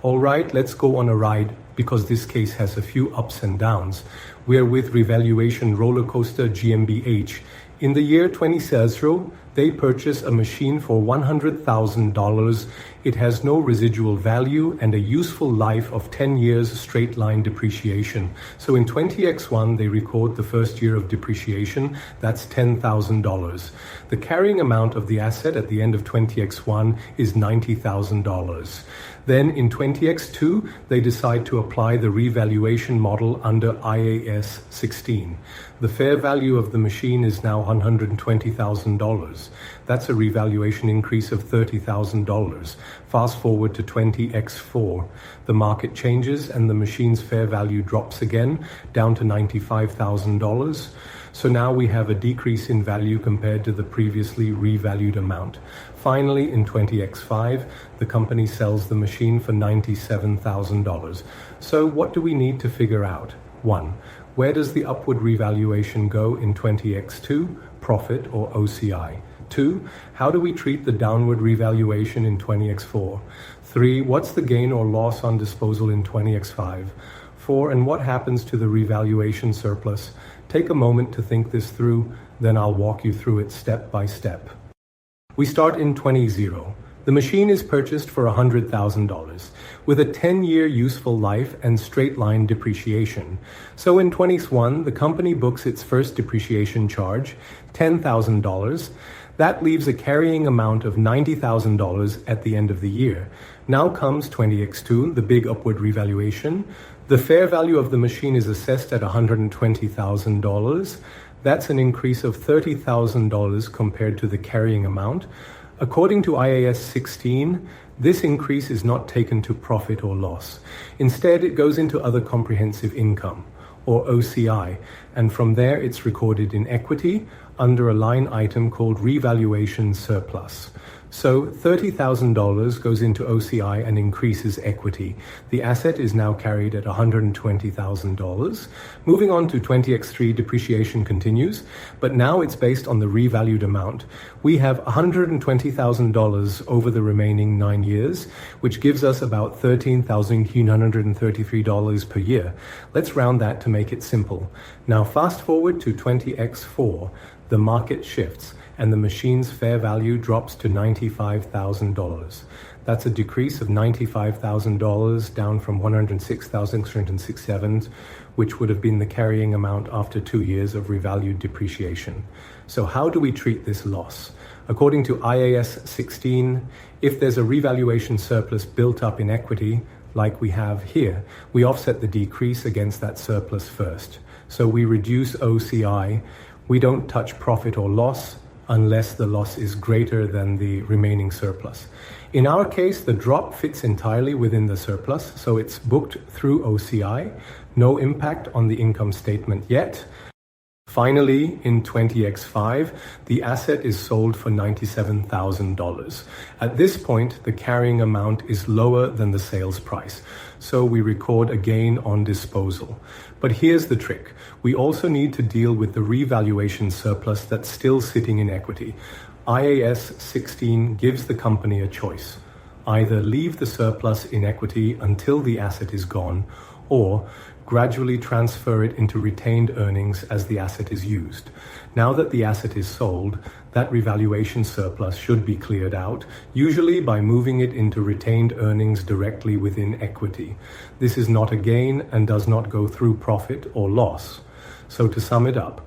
All right, let's go on a ride because this case has a few ups and downs. We're with revaluation roller coaster GmbH. In the year 2000, they purchased a machine for $100,000. It has no residual value and a useful life of 10 years straight line depreciation. So in 20x1, they record the first year of depreciation. That's $10,000. The carrying amount of the asset at the end of 20x1 is $90,000. Then in 20x2, they decide to apply the revaluation model under IAS 16. The fair value of the machine is now $120,000. That's a revaluation increase of $30,000. Fast forward to 20x4. The market changes and the machine's fair value drops again down to $95,000. So now we have a decrease in value compared to the previously revalued amount. Finally, in 20x5, the company sells the machine for $97,000. So what do we need to figure out? 1. Where does the upward revaluation go in 20x2, profit or OCI? 2. How do we treat the downward revaluation in 20x4? 3. What's the gain or loss on disposal in 20x5? 4. And what happens to the revaluation surplus? Take a moment to think this through, then I'll walk you through it step by step. We start in 20-0. The machine is purchased for $100,000 with a 10-year useful life and straight line depreciation. So in 20s1, the company books its first depreciation charge, $10,000. That leaves a carrying amount of $90,000 at the end of the year. Now comes 20x2, the big upward revaluation. The fair value of the machine is assessed at $120,000. That's an increase of $30,000 compared to the carrying amount. According to IAS 16, this increase is not taken to profit or loss. Instead, it goes into other comprehensive income, or OCI, and from there it's recorded in equity under a line item called revaluation surplus. So $30,000 goes into OCI and increases equity. The asset is now carried at $120,000. Moving on to 20x3, depreciation continues, but now it's based on the revalued amount. We have $120,000 over the remaining 9 years, which gives us about $13,933 per year. Let's round that to make it simple. Now fast forward to 20x4. The market shifts and the machine's fair value drops to $95,000. That's a decrease of $95,000 down from $106,367, which would have been the carrying amount after 2 years of revalued depreciation. So how do we treat this loss? According to IAS 16, if there's a revaluation surplus built up in equity, like we have here, we offset the decrease against that surplus first. So we reduce OCI. We don't touch profit or loss unless the loss is greater than the remaining surplus. In our case, the drop fits entirely within the surplus, so it's booked through OCI. No impact on the income statement yet. Finally, in 20x5, the asset is sold for $97,000. At this point, the carrying amount is lower than the sales price, so we record a gain on disposal. But here's the trick. We also need to deal with the revaluation surplus that's still sitting in equity. IAS 16 gives the company a choice. Either leave the surplus in equity until the asset is gone, or gradually transfer it into retained earnings as the asset is used. Now that the asset is sold, that revaluation surplus should be cleared out, usually by moving it into retained earnings directly within equity. This is not a gain and does not go through profit or loss. So to sum it up,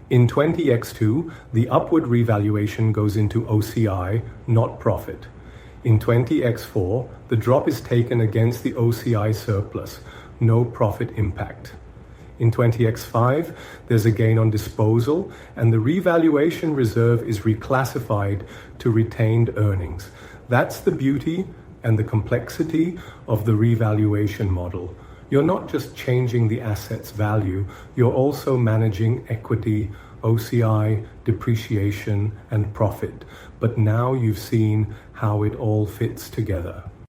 in 20x2, the upward revaluation goes into OCI, not profit. In 20x4, the drop is taken against the OCI surplus, no profit impact. In 20x5, there's a gain on disposal, and the revaluation reserve is reclassified to retained earnings. That's the beauty and the complexity of the revaluation model. You're not just changing the asset's value, you're also managing equity, OCI, depreciation, and profit. But now you've seen how it all fits together.